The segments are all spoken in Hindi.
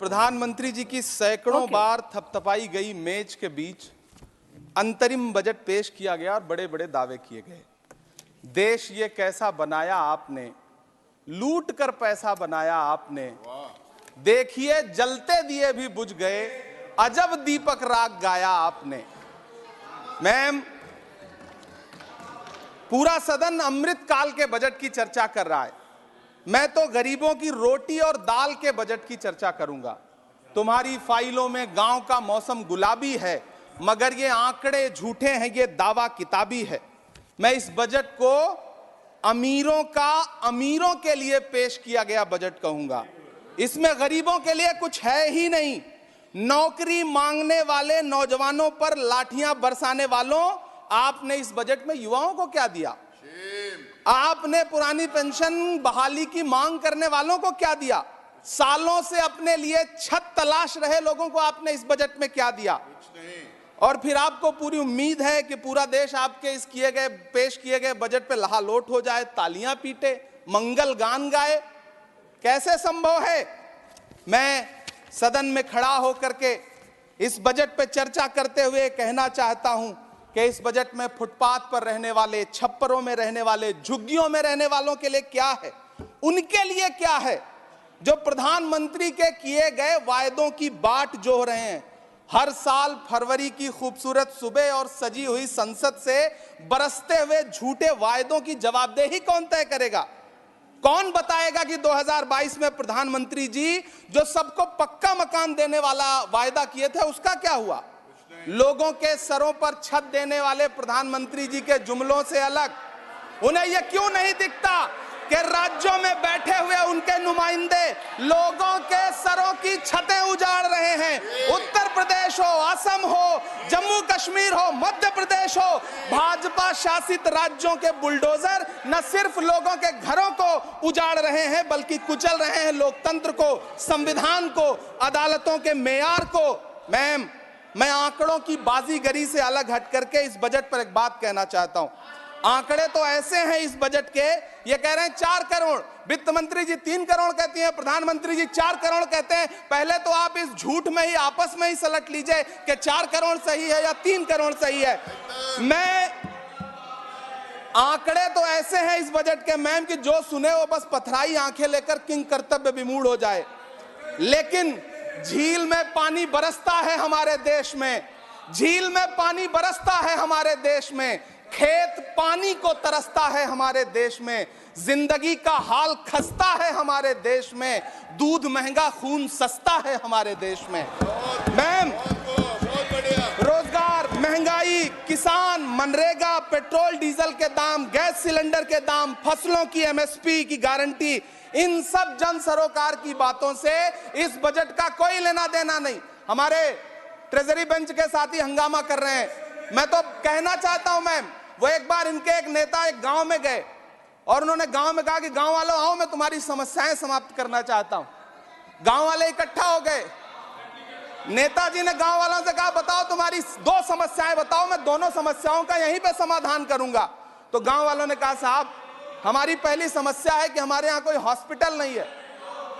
प्रधानमंत्री जी की सैकड़ों बार थपथपाई गई मेज के बीच अंतरिम बजट पेश किया गया और बड़े बड़े दावे किए गए। देश ये कैसा बनाया आपने, लूट कर पैसा बनाया आपने, देखिए जलते दिए भी बुझ गए, अजब दीपक राग गाया आपने। मैम, पूरा सदन अमृत काल के बजट की चर्चा कर रहा है, मैं तो गरीबों की रोटी और दाल के बजट की चर्चा करूंगा। तुम्हारी फाइलों में गांव का मौसम गुलाबी है, मगर ये आंकड़े झूठे हैं, ये दावा किताबी है। मैं इस बजट को अमीरों का अमीरों के लिए पेश किया गया बजट कहूंगा। इसमें गरीबों के लिए कुछ है ही नहीं। नौकरी मांगने वाले नौजवानों पर लाठियां बरसाने वालों, आपने इस बजट में युवाओं को क्या दिया? आपने पुरानी पेंशन बहाली की मांग करने वालों को क्या दिया? सालों से अपने लिए छत तलाश रहे लोगों को आपने इस बजट में क्या दिया? कुछ नहीं। और फिर आपको पूरी उम्मीद है कि पूरा देश आपके इस पेश किए गए बजट पे लहालोट हो जाए, तालियां पीटे, मंगल गान गाए। कैसे संभव है? मैं सदन में खड़ा होकर के इस बजट पे चर्चा करते हुए कहना चाहता हूं कि इस बजट में फुटपाथ पर रहने वाले, छप्परों में रहने वाले, झुग्गियों में रहने वालों के लिए क्या है, उनके लिए क्या है जो प्रधानमंत्री के किए गए वायदों की बाट जोह रहे हैं। हर साल फरवरी की खूबसूरत सुबह और सजी हुई संसद से बरसते हुए झूठे वायदों की जवाबदेही कौन तय करेगा? कौन बताएगा कि 2022 में प्रधानमंत्री जी जो सबको पक्का मकान देने वाला वायदा किए थे उसका क्या हुआ? लोगों के सरों पर छत देने वाले प्रधानमंत्री जी के जुमलों से अलग उन्हें यह क्यों नहीं दिखता कि राज्यों में बैठे हुए उनके नुमाइंदे लोगों के सरों की छतें उजाड़ रहे हैं? उत्तर प्रदेश हो, असम हो, जम्मू कश्मीर हो, मध्य प्रदेश हो, भाजपा शासित राज्यों के बुलडोजर न सिर्फ लोगों के घरों को उजाड़ रहे हैं बल्कि कुचल रहे हैं लोकतंत्र को, संविधान को, अदालतों के मेयार को। मैम, मैं आंकड़ों की बाजीगरी से अलग हट करके इस बजट पर एक बात कहना चाहता हूं। आंकड़े तो ऐसे हैं इस बजट के, ये कह रहे हैं 4 करोड़, वित्त मंत्री जी 3 करोड़ कहती हैं, प्रधानमंत्री जी 4 करोड़ कहते हैं। पहले तो आप इस झूठ में ही आपस में ही सलट लीजिए कि 4 करोड़ सही है या 3 करोड़ सही है। मैं आंकड़े तो ऐसे हैं इस बजट के मैम कि जो सुने वो बस पथराई आंखें लेकर किंग कर्तव्य विमूढ़ हो जाए। लेकिन झील में पानी बरसता है हमारे देश में, झील में पानी बरसता है हमारे देश में, खेत पानी को तरसता है हमारे देश में, जिंदगी का हाल खस्ता है हमारे देश में, दूध महंगा खून सस्ता है हमारे देश में। मैम, रोजगार, महंगाई, किसान, मनरेगा, पेट्रोल डीजल के दाम, गैस सिलेंडर के दाम, फसलों की एमएसपी की गारंटी, इन सब जन सरोकार की बातों से इस बजट का कोई लेना देना नहीं। हमारे ट्रेजरी बेंच के साथी हंगामा कर रहे हैं। मैं तो कहना चाहता हूं मैम, वो एक बार इनके एक नेता एक गांव में गए और उन्होंने गांव में कहा कि गांव वालों आओ, मैं तुम्हारी समस्याएं समाप्त करना चाहता हूं। गांव वाले इकट्ठा हो गए। नेताजी ने गांव वालों से कहा बताओ तुम्हारी 2 समस्याएं बताओ, मैं दोनों समस्याओं का यहीं पे समाधान करूंगा। तो गांव वालों ने कहा साहब हमारी पहली समस्या है कि हमारे यहाँ कोई हॉस्पिटल नहीं है।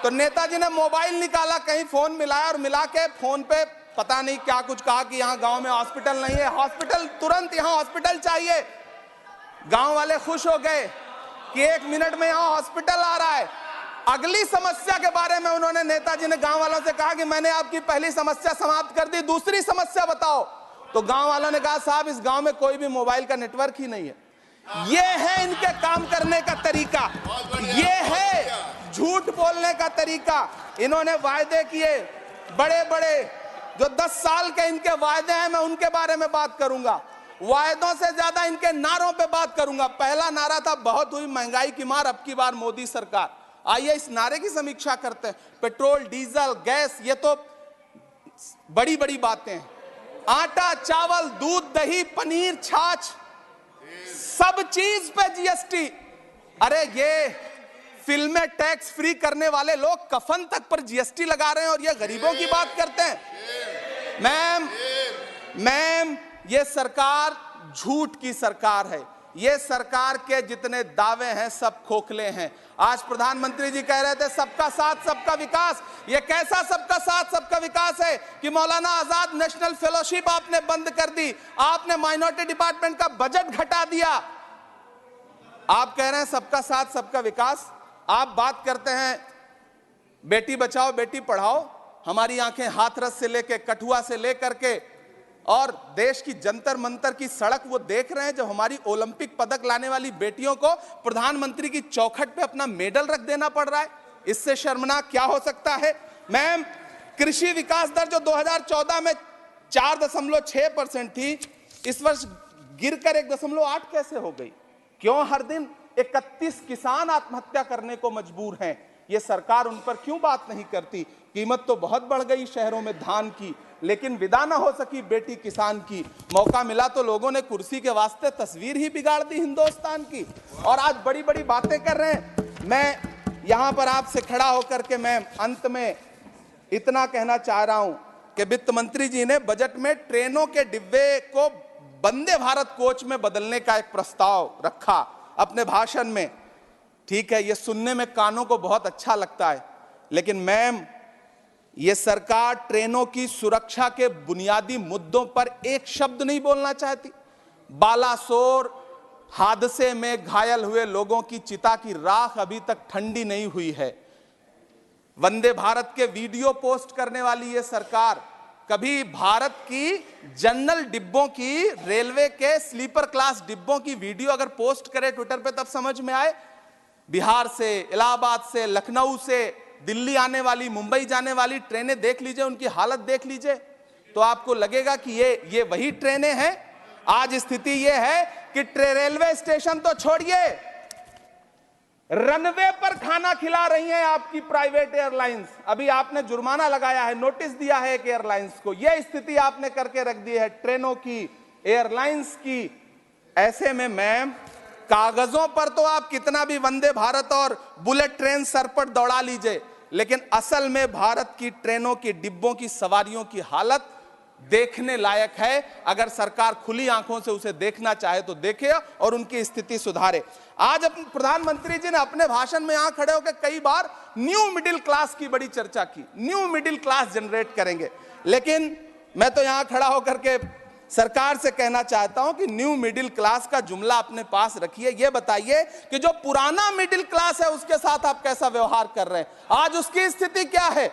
तो नेताजी ने मोबाइल निकाला, कहीं फोन मिलाया और मिला के फोन पे पता नहीं क्या कुछ कहा कि यहाँ गांव में हॉस्पिटल नहीं है, हॉस्पिटल तुरंत, यहाँ हॉस्पिटल चाहिए। गांव वाले खुश हो गए कि 1 मिनट में यहाँ हॉस्पिटल आ रहा है। अगली समस्या के बारे में उन्होंने, नेताजी ने गांव वालों से कहा कि मैंने आपकी पहली समस्या समाप्त कर दी, दूसरी समस्या बताओ। तो गांव वालों ने कहा साहब इस गांव में कोई भी मोबाइल का नेटवर्क ही नहीं है। ये है इनके काम करने का तरीका, ये है झूठ बोलने का तरीका। इन्होंने वायदे किए बड़े बड़े, जो 10 साल के इनके वायदे हैं मैं उनके बारे में बात करूंगा। वायदों से ज्यादा इनके नारों पे बात करूंगा। पहला नारा था बहुत हुई महंगाई की मार, अब की बार मोदी सरकार। आइए इस नारे की समीक्षा करते हैं। पेट्रोल, डीजल, गैस, ये तो बड़ी बड़ी बातें हैं। आटा, चावल, दूध, दही, पनीर, छाछ, सब चीज पे जीएसटी। अरे ये फिल्में टैक्स फ्री करने वाले लोग कफन तक पर जीएसटी लगा रहे हैं और ये गरीबों की बात करते हैं। मैम, ये सरकार झूठ की सरकार है, ये सरकार के जितने दावे हैं सब खोखले हैं। आज प्रधानमंत्री जी कह रहे थे सबका साथ सबका विकास। ये कैसा सबका साथ सबका विकास है कि मौलाना आजाद नेशनल फेलोशिप आपने बंद कर दी, आपने माइनॉरिटी डिपार्टमेंट का बजट घटा दिया। आप कह रहे हैं सबका साथ सबका विकास। आप बात करते हैं बेटी बचाओ बेटी पढ़ाओ। हमारी आंखें हाथरस से लेकर कठुआ से लेकर के और देश की जंतर मंतर की सड़क वो देख रहे हैं, जब हमारी ओलंपिक पदक लाने वाली बेटियों को प्रधानमंत्री की चौखट पे अपना मेडल रख देना पड़ रहा है। इससे शर्मनाक क्या हो सकता है। मैम, कृषि विकास दर जो 2014 में 4.6% थी, इस वर्ष गिरकर 1.8 कैसे हो गई? क्यों हर दिन 31 किसान आत्महत्या करने को मजबूर हैं? ये सरकार उन पर क्यों बात नहीं करती? कीमत तो बहुत बढ़ गई शहरों में धान की, लेकिन विदा ना हो सकी बेटी किसान की। मौका मिला तो लोगों ने कुर्सी के वास्ते तस्वीर ही बिगाड़ दी हिंदुस्तान की, और आज बड़ी बड़ी बातें कर रहे हैं। मैं यहां पर आपसे खड़ा होकर के मैं अंत में इतना कहना चाह रहा हूं कि वित्त मंत्री जी ने बजट में ट्रेनों के डिब्बे को वंदे भारत कोच में बदलने का एक प्रस्ताव रखा अपने भाषण में। ठीक है, ये सुनने में कानों को बहुत अच्छा लगता है, लेकिन मैम, ये सरकार ट्रेनों की सुरक्षा के बुनियादी मुद्दों पर एक शब्द नहीं बोलना चाहती। बालासोर हादसे में घायल हुए लोगों की चिता की राख अभी तक ठंडी नहीं हुई है। वंदे भारत के वीडियो पोस्ट करने वाली ये सरकार कभी भारत की जनरल डिब्बों की, रेलवे के स्लीपर क्लास डिब्बों की वीडियो अगर पोस्ट करे ट्विटर पे तब समझ में आए। बिहार से, इलाहाबाद से, लखनऊ से दिल्ली आने वाली, मुंबई जाने वाली ट्रेनें देख लीजिए, उनकी हालत देख लीजिए, तो आपको लगेगा कि ये वही ट्रेनें हैं। आज स्थिति ये है कि रेलवे स्टेशन तो छोड़िए, रनवे पर खाना खिला रही हैं आपकी प्राइवेट एयरलाइंस। अभी आपने जुर्माना लगाया है, नोटिस दिया है एक एयरलाइंस को। यह स्थिति आपने करके रख दी है ट्रेनों की, एयरलाइंस की। ऐसे में मैम, कागजों पर तो आप कितना भी वंदे भारत और बुलेट ट्रेन सर पर दौड़ा लीजिए, लेकिन असल में भारत की ट्रेनों की डिब्बों की सवारियों की हालत देखने लायक है। अगर सरकार खुली आंखों से उसे देखना चाहे तो देखे और उनकी स्थिति सुधारे। आज प्रधानमंत्री जी ने अपने भाषण में यहां खड़े होकर कई बार न्यू मिडिल क्लास की बड़ी चर्चा की, न्यू मिडिल क्लास जनरेट करेंगे। लेकिन मैं तो यहां खड़ा होकर के सरकार से कहना चाहता हूं कि न्यू मिडिल क्लास का जुमला अपने पास रखिए। यह बताइए कि जो पुराना मिडिल क्लास है उसके साथ आप कैसा व्यवहार कर रहे हैं। आज उसकी स्थिति क्या है?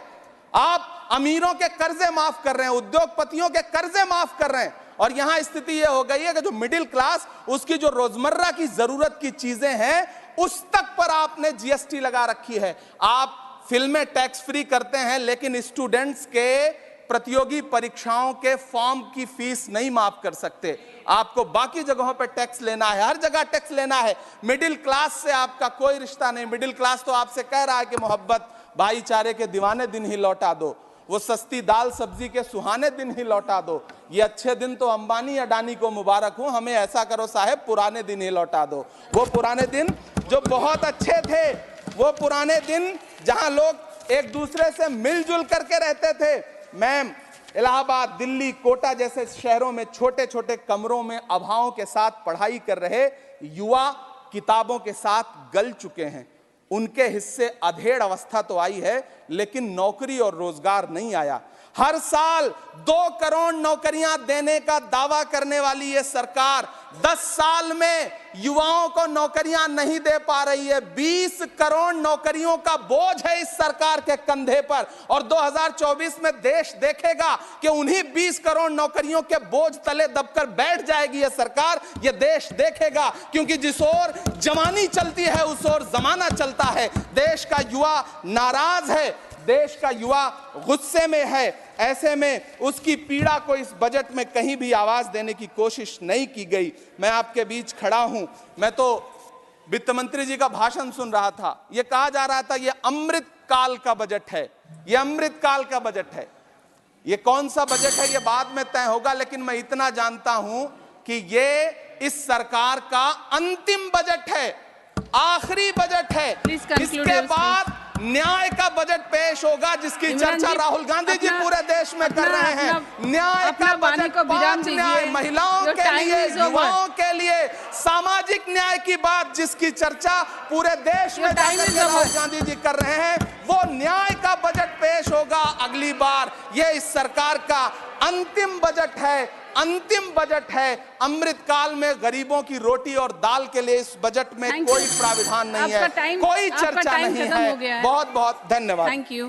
आप अमीरों के कर्जे माफ कर रहे हैं, उद्योगपतियों के कर्जे माफ कर रहे हैं, और यहां स्थिति यह हो गई है कि जो मिडिल क्लास, उसकी जो रोजमर्रा की जरूरत की चीजें हैं उस तक पर आपने जीएसटी लगा रखी है। आप फिल्में टैक्स फ्री करते हैं, लेकिन स्टूडेंट्स के प्रतियोगी परीक्षाओं के फॉर्म की फीस नहीं माफ कर सकते। आपको बाकी जगहों पर टैक्स लेना है, हर जगह टैक्स लेना है। मिडिल क्लास से आपका कोई रिश्ता नहीं। मिडिल क्लास तो आपसे कह रहा है कि मोहब्बत, भाईचारे के दीवाने दिन ही लौटा दो, वो सस्ती दाल सब्जी के सुहाने दिन ही लौटा दो। ये अच्छे दिन तो अंबानी अडानी को मुबारक हो, हमें ऐसा करो साहब पुराने दिन ही लौटा दो। वो पुराने दिन जो बहुत अच्छे थे, वो पुराने दिन जहां लोग एक दूसरे से मिलजुल करके रहते थे। मैम, इलाहाबाद, दिल्ली, कोटा जैसे शहरों में छोटे छोटे कमरों में अभावों के साथ पढ़ाई कर रहे युवा किताबों के साथ गल चुके हैं। उनके हिस्से अधेड़ अवस्था तो आई है, लेकिन नौकरी और रोजगार नहीं आया। हर साल 2 करोड़ नौकरियां देने का दावा करने वाली ये सरकार 10 साल में युवाओं को नौकरियां नहीं दे पा रही है। 20 करोड़ नौकरियों का बोझ है इस सरकार के कंधे पर, और 2024 में देश देखेगा कि उन्हीं 20 करोड़ नौकरियों के बोझ तले दबकर बैठ जाएगी ये सरकार। ये देश देखेगा, क्योंकि जिस ओर जवानी चलती है उस ओर जमाना चलता है। देश का युवा नाराज है, देश का युवा गुस्से में है। ऐसे में उसकी पीड़ा को इस बजट में कहीं भी आवाज देने की कोशिश नहीं की गई। मैं आपके बीच खड़ा हूं, मैं तो वित्त मंत्री जी का भाषण सुन रहा था। यह कहा जा रहा था ये अमृत काल का बजट है, ये अमृत काल का बजट है। ये कौन सा बजट है ये बाद में तय होगा, लेकिन मैं इतना जानता हूं कि ये इस सरकार का अंतिम बजट है, आखिरी बजट है। इसके बाद न्याय का बजट पेश होगा जिसकी इमरान चर्चा जी, राहुल गांधी जी अपना- पूरे देश में कर रहे हैं। न्याय अपना का वाणी बजट, को विराम 5 न्याय, दीजिए। महिलाओं Your के time लिए, is over. युवाओं के लिए, सामाजिक न्याय की बात जिसकी चर्चा पूरे देश में Your time जाकर is के राहुल over. गांधी जी कर रहे हैं, वो न्याय का बजट पेश होगा अगली बार। ये इस सरकार का अंतिम बजट है, अंतिम बजट है। अमृतकाल में गरीबों की रोटी और दाल के लिए इस बजट में Thank कोई you. प्राविधान नहीं आपका है, time- कोई आपका चर्चा time नहीं खत्म हो गया है। है। बहुत बहुत धन्यवाद। Thank you.